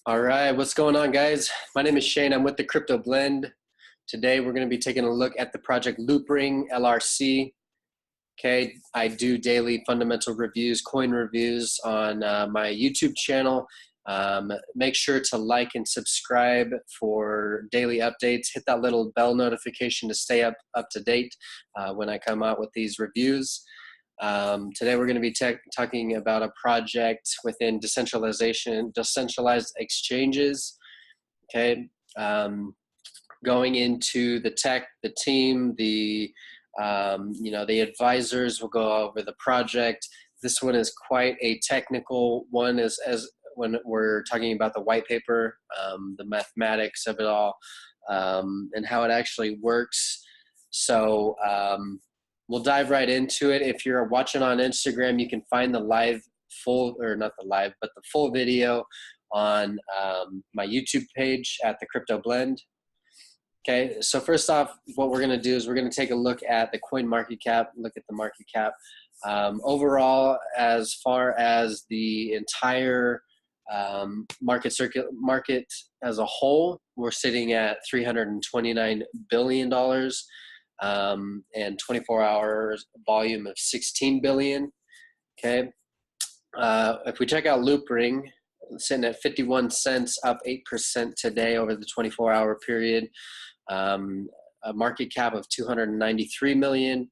All right, what's going on, guys? My name is Shane. I'm with the Crypto Blend. Today, we're going to be taking a look at the project Loopring LRC. Okay, I do daily fundamental reviews, coin reviews on my YouTube channel. Make sure to like and subscribe for daily updates. Hit that little bell notification to stay up to date when I come out with these reviews. Today we're going to be talking about a project within decentralized exchanges. Okay, going into the tech, the team, the the advisors will go over the project. This one is quite a technical one, as when we're talking about the white paper, the mathematics of it all, and how it actually works. So we'll dive right into it. If you're watching on Instagram, you can find the full video on my YouTube page at the Crypto Blend. Okay, so first off, what we're going to do is we're going to take a look at the coin market cap, look at the market cap. Overall, as far as the entire market as a whole, we're sitting at $329 billion and 24 hours volume of 16 billion. Okay, if we check out Loopring, sitting at 51 cents, up 8% today over the 24-hour period. A market cap of 293 million.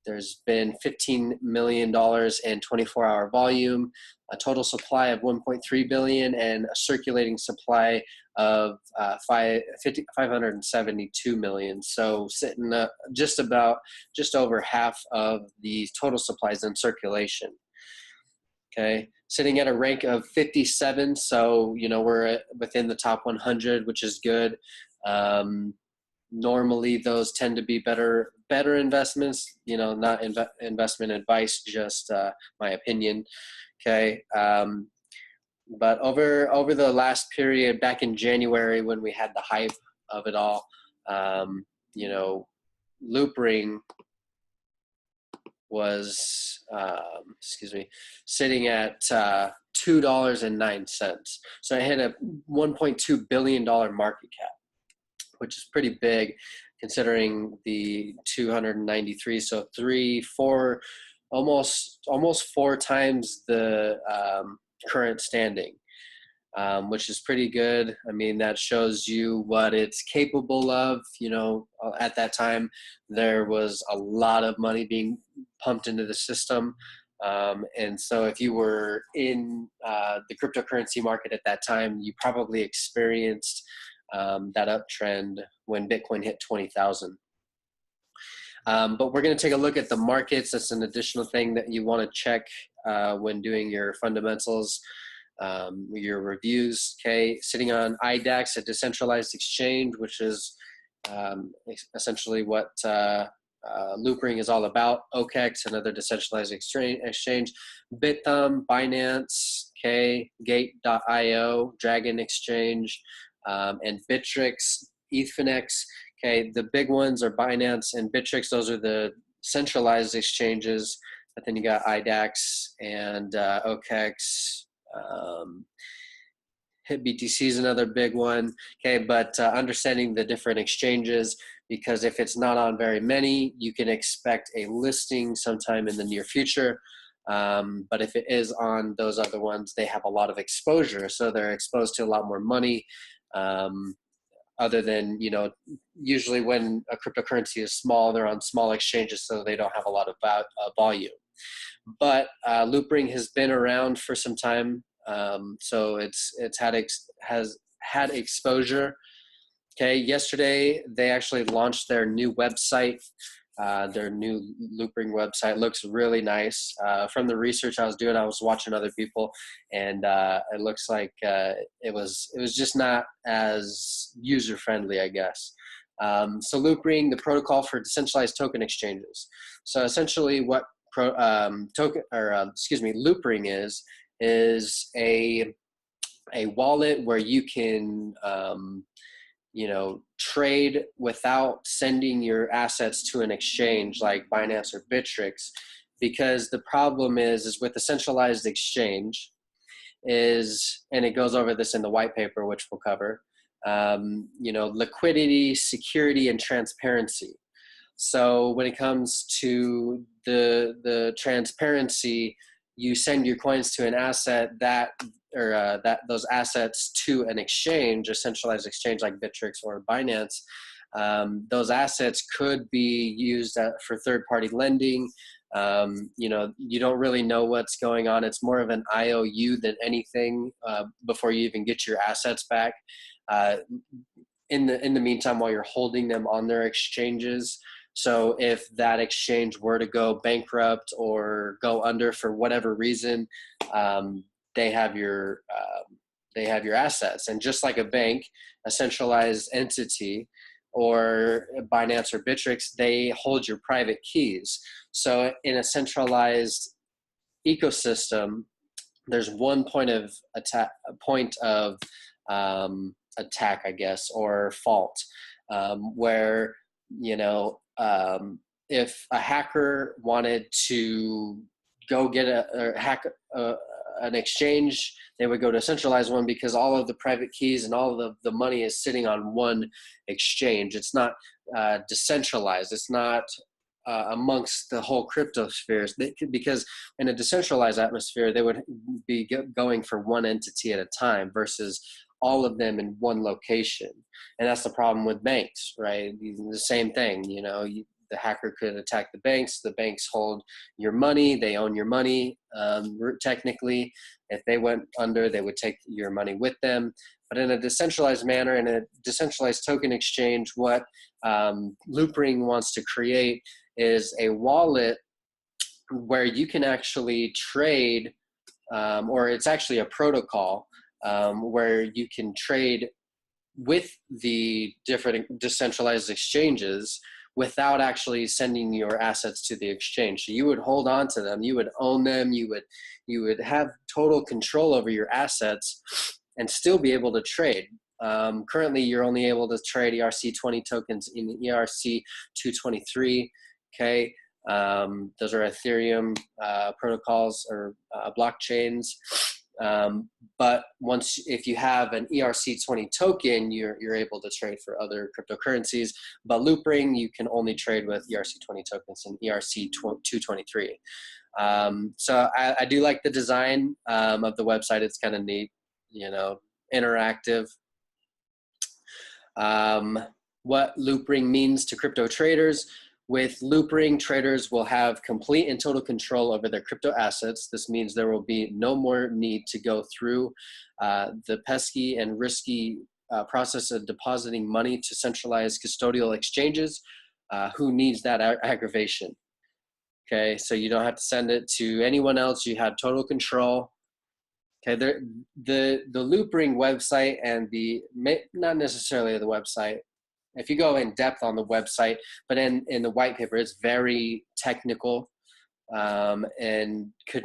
There's been $15 million in 24-hour volume, a total supply of 1.3 billion, and a circulating supply of 572 million. So sitting just over half of the total supplies in circulation. Okay, sitting at a rank of 57, so we're within the top 100, which is good. Normally those tend to be better investments, not investment advice, just my opinion. Okay, but over the last period, back in January when we had the hype of it all, Loopring was sitting at $2.09. So I hit a $1.2 billion market cap, which is pretty big considering the 293. So almost four times the current standing, which is pretty good. I mean, that shows you what it's capable of. At that time, there was a lot of money being pumped into the system. And so if you were in the cryptocurrency market at that time, you probably experienced that uptrend when Bitcoin hit 20,000. But we're going to take a look at the markets. That's an additional thing that you want to check when doing your fundamentals, your reviews. Okay, sitting on IDAX, a decentralized exchange, which is essentially what Loopring is all about. OKEX, another decentralized exchange. Bithumb, Binance, Gate.io, Dragon Exchange, and Bittrex, Etfinex. Okay, the big ones are Binance and Bittrex. Those are the centralized exchanges. But then you got IDAX and OKEX. BTC is another big one. Okay, but understanding the different exchanges, because if it's not on very many, you can expect a listing sometime in the near future. But if it is on those other ones, they have a lot of exposure, so they're exposed to a lot more money. Other than, usually when a cryptocurrency is small, they're on small exchanges, so they don't have a lot of volume. But Loopring has been around for some time, so has had exposure. Okay, yesterday they actually launched their new website. Their new Loopring website looks really nice. From the research I was doing, I was watching other people, and it looks like it was just not as user friendly, I guess. So Loopring, the protocol for decentralized token exchanges. So essentially, what Loopring is a wallet where you can trade without sending your assets to an exchange like Binance or Bittrex, because the problem is with the centralized exchange is, and it goes over this in the white paper, which we'll cover, liquidity, security, and transparency. So when it comes to the transparency, you send your coins to an asset those assets to an exchange, a centralized exchange like Bittrex or Binance. Those assets could be used for third-party lending. You don't really know what's going on. It's more of an IOU than anything before you even get your assets back. In the meantime, while you're holding them on their exchanges. So if that exchange were to go bankrupt or go under for whatever reason, they have your assets. And just like a bank, a centralized entity, or Binance or Bittrex, they hold your private keys. So in a centralized ecosystem, there's one point of attack, I guess, or fault, where if a hacker wanted to go get hack an exchange, they would go to a centralized one because all of the private keys and all of the money is sitting on one exchange. It's not decentralized. It's not amongst the whole crypto spheres, because in a decentralized atmosphere, they would be going for one entity at a time versus all of them in one location. And that's the problem with banks, right? The same thing, the hacker could attack the banks hold your money, they own your money. Technically, if they went under, they would take your money with them. But in a decentralized manner, in a decentralized token exchange, what Loopring wants to create is a wallet where you can actually trade, or it's actually a protocol where you can trade with the different decentralized exchanges without actually sending your assets to the exchange. So you would hold on to them, you would own them, you would have total control over your assets and still be able to trade. Currently, you're only able to trade ERC20 tokens in ERC 223. Okay, those are Ethereum protocols or blockchains. But if you have an ERC20 token, you're able to trade for other cryptocurrencies. But Loopring, you can only trade with ERC20 tokens and ERC 223. So I do like the design of the website. It's kind of neat, interactive. What Loopring means to crypto traders. With Loopring, traders will have complete and total control over their crypto assets. This means there will be no more need to go through the pesky and risky process of depositing money to centralized custodial exchanges. Who needs that aggravation? Okay, so you don't have to send it to anyone else. You have total control. Okay, the Loopring website and not necessarily the website, if you go in depth on the website, but in the white paper, it's very technical and could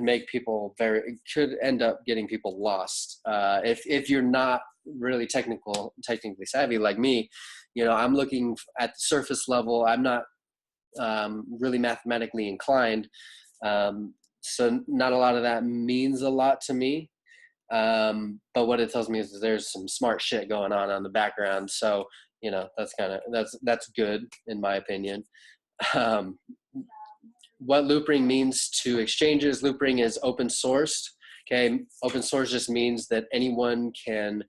could end up getting people lost. If you're not really technically savvy like me, I'm looking at the surface level. I'm not really mathematically inclined. So not a lot of that means a lot to me. But what it tells me is that there's some smart shit going on the background. So, that's good in my opinion. What Loopring means to exchanges. Loopring is open sourced. Okay, open source just means that anyone can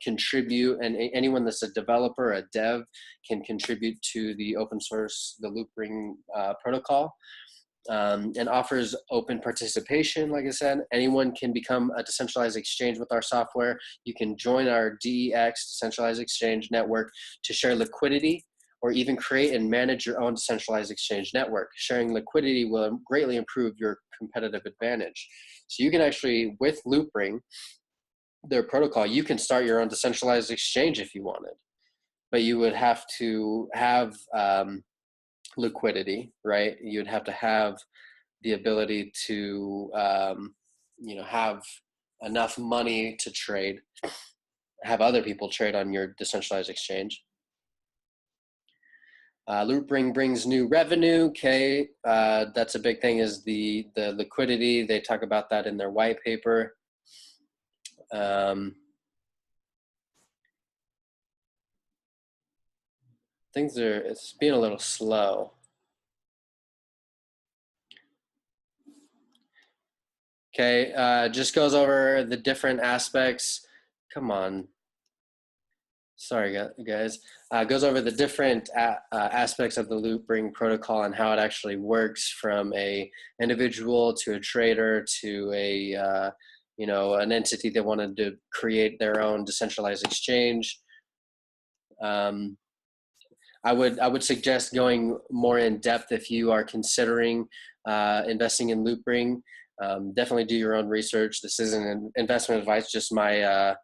contribute, and anyone that's a developer, a dev, can contribute to the open source, the Loopring protocol. And offers open participation. Like I said, anyone can become a decentralized exchange with our software. You can join our DEX, Decentralized Exchange network, to share liquidity or even create and manage your own decentralized exchange network. Sharing liquidity will greatly improve your competitive advantage. So you can actually, with Loopring, their protocol, you can start your own decentralized exchange if you wanted, but you would have to have liquidity, right? You'd have to have the ability to, have enough money to trade, have other people trade on your decentralized exchange. Loopring brings new revenue. Okay, that's a big thing, is the liquidity. They talk about that in their white paper. It's being a little slow. Okay, just goes over the different aspects. Come on. Sorry, guys. Goes over the different aspects of the Loopring protocol and how it actually works, from a individual to a trader to a an entity that wanted to create their own decentralized exchange. I would suggest going more in depth if you are considering investing in Loopring. Definitely do your own research. This isn't an investment advice, just my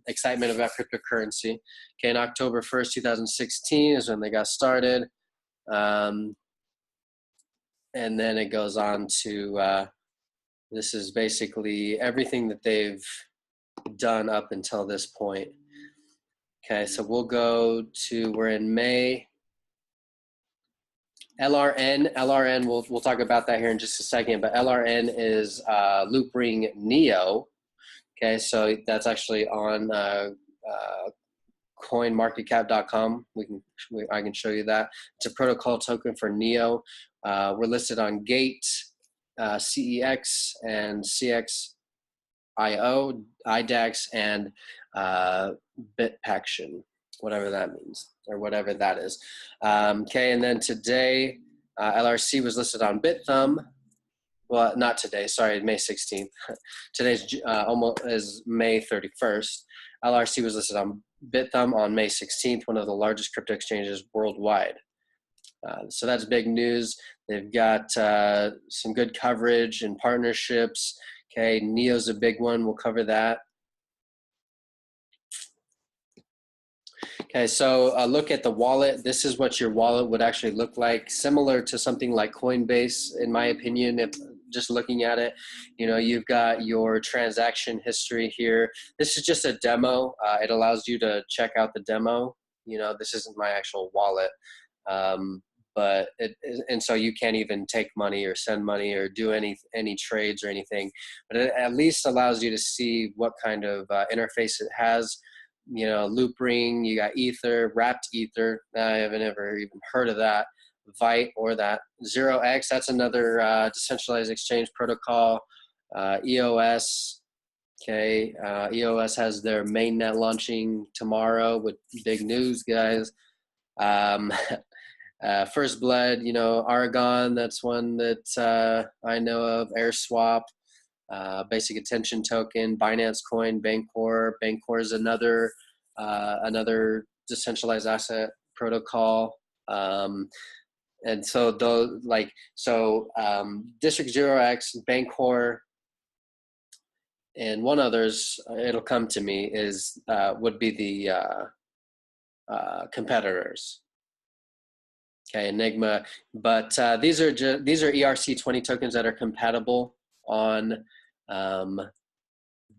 excitement about cryptocurrency. Okay, in October 1st, 2016 is when they got started. And then it goes on to, this is basically everything that they've done up until this point. Okay, so we'll go to, we're in May. LRN, we'll talk about that here in just a second, but LRN is Loopring Neo. Okay, so that's actually on coinmarketcap.com. I can show you that. It's a protocol token for Neo. We're listed on Gate, CEX, and CXIO, IDAX, and Bitpaction, whatever that means, or whatever that is. Okay, and then today, LRC was listed on BitThumb. Well, not today, sorry, May 16th. Today's almost is May 31st. LRC was listed on BitThumb on May 16th, one of the largest crypto exchanges worldwide. So that's big news. They've got some good coverage and partnerships. Okay, Neo's a big one. We'll cover that. Okay, so look at the wallet. This is what your wallet would actually look like, similar to something like Coinbase, in my opinion. If just looking at it, you've got your transaction history here. This is just a demo. It allows you to check out the demo. This isn't my actual wallet, but and so you can't even take money or send money or do any trades or anything. But it at least allows you to see what kind of interface it has. Loopring, you got Ether, wrapped Ether. I haven't ever even heard of that. Vite or that. 0x, that's another decentralized exchange protocol. EOS, okay. EOS has their mainnet launching tomorrow with big news, guys. First Blood, Aragon, that's one that I know of. AirSwap. Basic Attention Token, Binance Coin, Bancor. Bancor is another decentralized asset protocol. And so those District 0x, Bancor, and one others, it'll come to me, would be the competitors. Okay, Enigma, but these are ERC20 tokens that are compatible on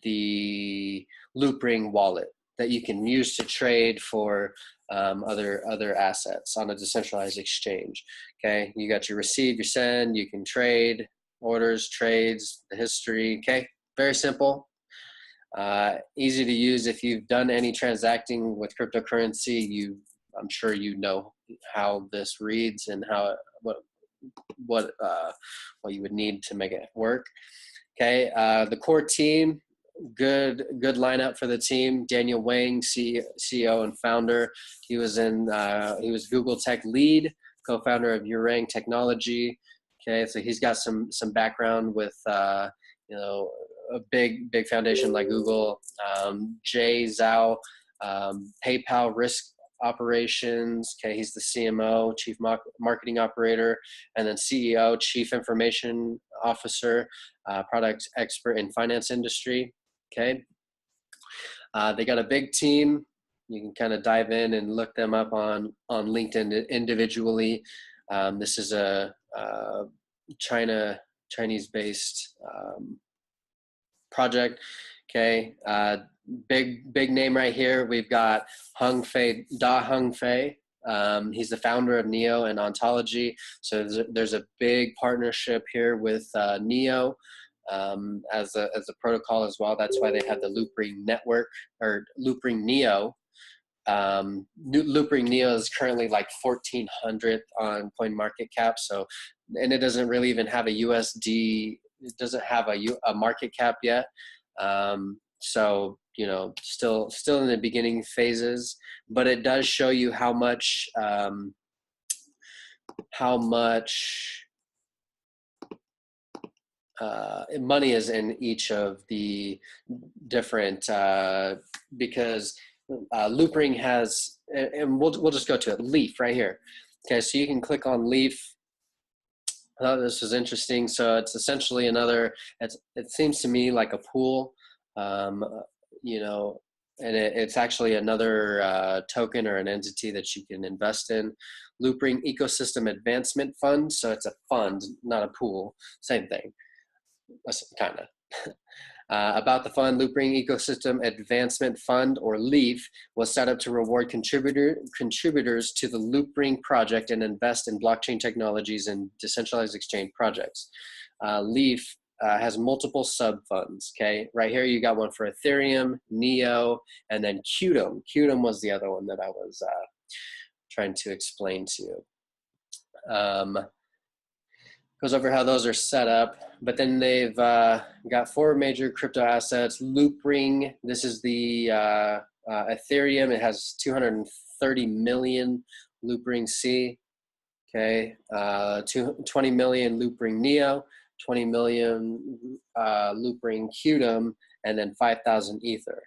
the Loopring wallet that you can use to trade for other assets on a decentralized exchange. Okay, you got your receive, your send, you can trade, orders, trades, the history. Okay, very simple. Easy to use. If you've done any transacting with cryptocurrency, I'm sure you know how this reads and what you would need to make it work. Okay, the core team, good lineup for the team. Daniel Wang, CEO and founder. He was Google Tech lead, co-founder of Urang Technology. Okay, so he's got some background with a big foundation like Google. Jay Zhao, PayPal risk operations. Okay, he's the CMO, chief marketing operator, and then CEO, chief information officer, product expert in finance industry. Okay, they got a big team. You can kind of dive in and look them up on LinkedIn individually. This is a Chinese-based project. Okay, big name right here. We've got Da Hongfei. He's the founder of Neo and Ontology. So there's a big partnership here with Neo. as a protocol as well. That's why they have the Loopring network, or Loopring Neo. Loopring Neo is currently like 1,400 on CoinMarketCap. So, and it doesn't really even have a USD. It doesn't have a market cap yet. So, you know, still in the beginning phases, but it does show you how much money is in each of the different, because Loopring has, and we'll just go to it, Leaf right here. Okay, so you can click on Leaf. I thought this was interesting. So it's essentially another, it seems to me like a pool, you know, and it's actually another token or an entity that you can invest in. Loopring Ecosystem Advancement Fund. So it's a fund, not a pool. Same thing, kind of. About the fund, Loopring Ecosystem Advancement Fund, or LEAF, was set up to reward contributors to the Loopring project and invest in blockchain technologies and decentralized exchange projects. LEAF has multiple sub-funds, okay? Right here you got one for Ethereum, Neo, and then Qtum. Qtum was the other one that I was trying to explain to you. Goes over how those are set up, but then they've got 4 major crypto assets. Loopring, this is the Ethereum. It has 230 million Loopring C. Okay, 20 million Loopring Neo, 20 million Loopring Qtum, and then 5,000 Ether.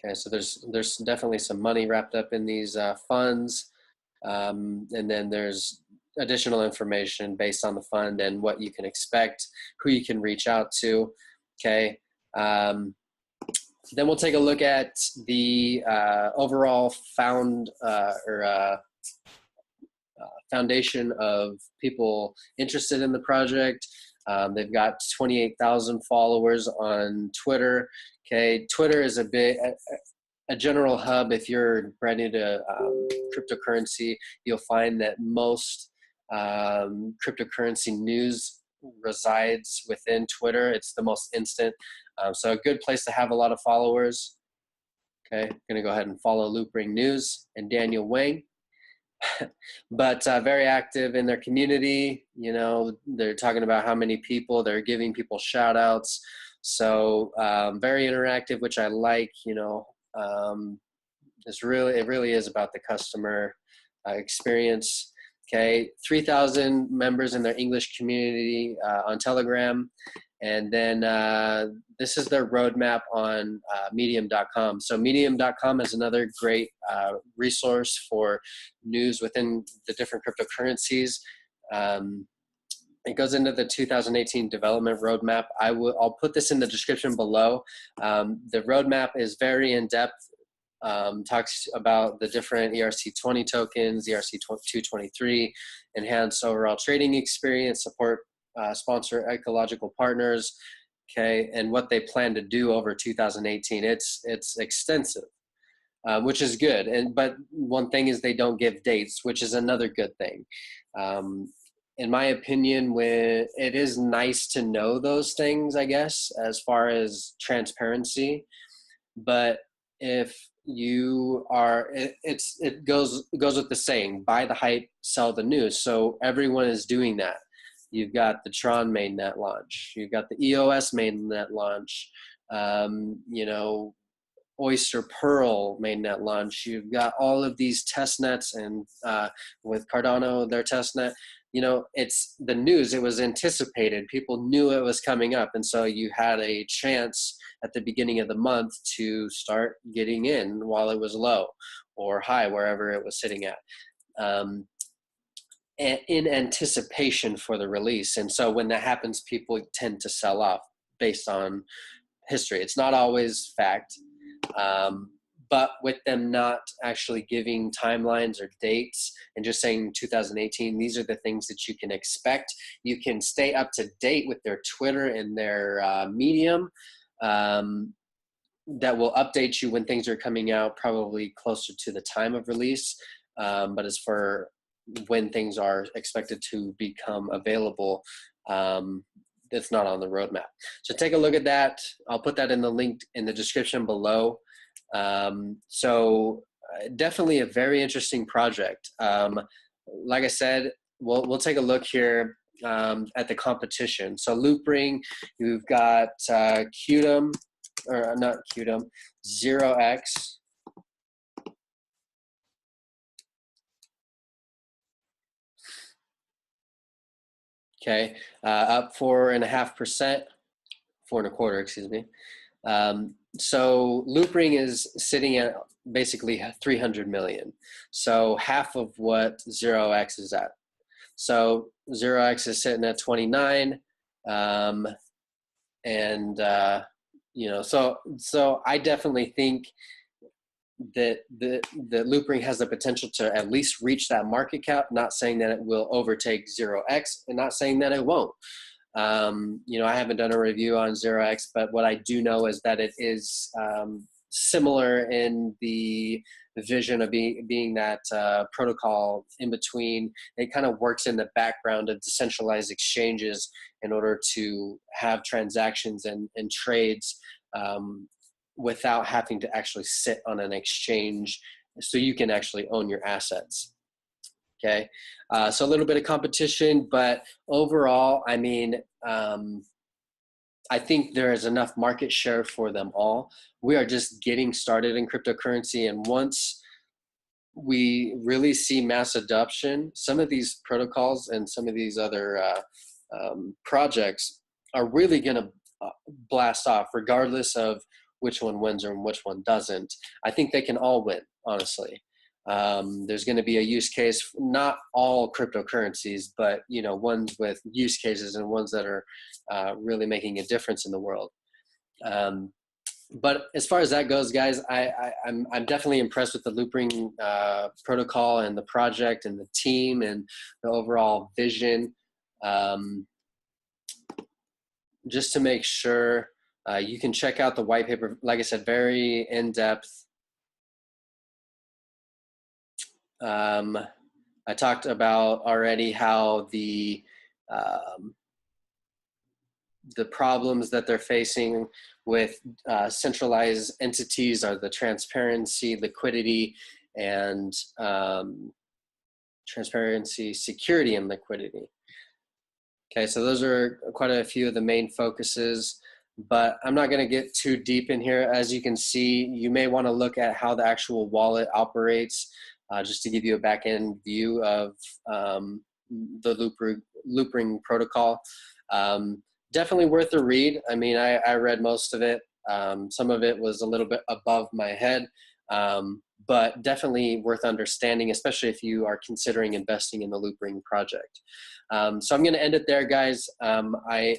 Okay, so there's definitely some money wrapped up in these funds, and then there's additional information based on the fund and what you can expect, who you can reach out to. Okay. Then we'll take a look at the overall foundation of people interested in the project. They've got 28,000 followers on Twitter. Okay. Twitter is a general hub. If you're brand new to cryptocurrency, you'll find that most cryptocurrency news resides within Twitter. It's the most instant. So a good place to have a lot of followers. Okay, I'm gonna go ahead and follow Loopring News and Daniel Wang. But very active in their community. You know, they're talking about how many people, they're giving people shout outs. So very interactive, which I like. You know, it really is about the customer experience. Okay, 3,000 members in their English community on Telegram. And then this is their roadmap on medium.com. So medium.com is another great resource for news within the different cryptocurrencies. It goes into the 2018 development roadmap. I'll put this in the description below. The roadmap is very in-depth. Talks about the different ERC20 tokens, ERC223, enhance overall trading experience, support sponsor ecological partners, okay, and what they plan to do over 2018. It's extensive, which is good. But one thing is they don't give dates, which is another good thing. In my opinion, when it is nice to know those things, I guess, as far as transparency, but if you are, it goes with the saying, buy the hype, sell the news. So everyone is doing that. You've got the Tron mainnet launch. You've got the EOS mainnet launch. You know, Oyster Pearl mainnet launch. You've got all of these test nets, and with Cardano, their test net. You know, it's the news. It was anticipated. People knew it was coming up, and so you had a chance at the beginning of the month to start getting in while it was low or high, wherever it was sitting at, in anticipation for the release. And so when that happens, people tend to sell off based on history. It's not always fact, but with them not actually giving timelines or dates and just saying 2018, these are the things that you can expect. You can stay up to date with their Twitter and their Medium, that will update you when things are coming out, probably closer to the time of release. But as for when things are expected to become available, that's not on the roadmap. So take a look at that. I'll put that in the link in the description below. Definitely a very interesting project. Like I said, we'll take a look here at the competition. So Loopring, you've got Qtum, or not Qtum, 0x. Okay, up 4.5%, 4.25%, excuse me. So Loopring is sitting at basically 300 million. So half of what 0x is at. So 0x is sitting at 29. You know, so I definitely think that the Loopring has the potential to at least reach that market cap. Not saying that it will overtake 0x, and not saying that it won't. You know, I haven't done a review on 0x, but what I do know is that it is similar in the vision of being that protocol in between. It kind of works in the background of decentralized exchanges in order to have transactions and trades without having to actually sit on an exchange, so you can actually own your assets. Okay, so a little bit of competition, but overall, I mean, I think there is enough market share for them all. We are just getting started in cryptocurrency, and once we really see mass adoption, some of these protocols and some of these other projects are really going to blast off, regardless of which one wins or which one doesn't. I think they can all win, honestly. There's going to be a use case, not all cryptocurrencies, but you know, ones with use cases and ones that are really making a difference in the world. But as far as that goes, guys, I'm definitely impressed with the Loopring protocol and the project and the team and the overall vision. Just to make sure, you can check out the white paper. Like I said, very in-depth. I talked about already how the problems that they're facing with centralized entities are the transparency, liquidity, and transparency, security, and liquidity. Okay, so those are quite a few of the main focuses, but I'm not going to get too deep in here. As you can see, you may want to look at how the actual wallet operates, just to give you a back-end view of the Loopring protocol. Definitely worth a read. I mean, I read most of it. Some of it was a little bit above my head, but definitely worth understanding, especially if you are considering investing in the Loopring project. So I'm going to end it there, guys. I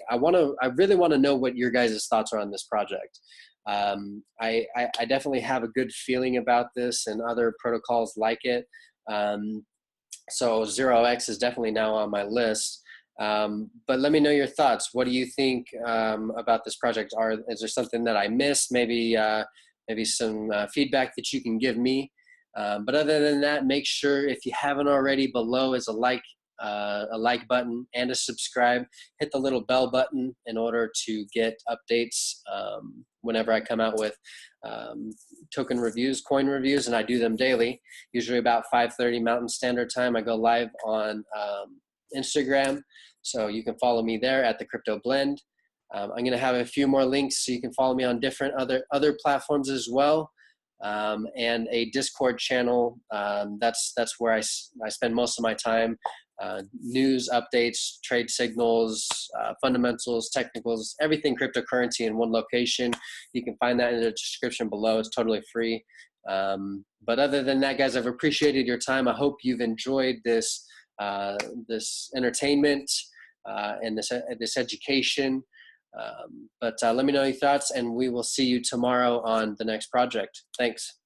really want to know what your guys' thoughts are on this project. I definitely have a good feeling about this and other protocols like it. So 0x is definitely now on my list. But let me know your thoughts. What do you think about this project? Is there something that I missed? Maybe some feedback that you can give me. But other than that, make sure, if you haven't already, below is a like button and a subscribe. Hit the little bell button in order to get updates whenever I come out with token reviews, coin reviews, and I do them daily, usually about 5:30 Mountain Standard Time. I go live on Instagram, so you can follow me there at the Crypto Blend. I'm going to have a few more links so you can follow me on different other platforms as well, and a Discord channel. That's where I spend most of my time. News, updates, trade signals, fundamentals, technicals, everything cryptocurrency in one location. You can find that in the description below. It's totally free. But other than that, guys, I've appreciated your time. I hope you've enjoyed this entertainment and this education. But let me know your thoughts, and we will see you tomorrow on the next project. Thanks.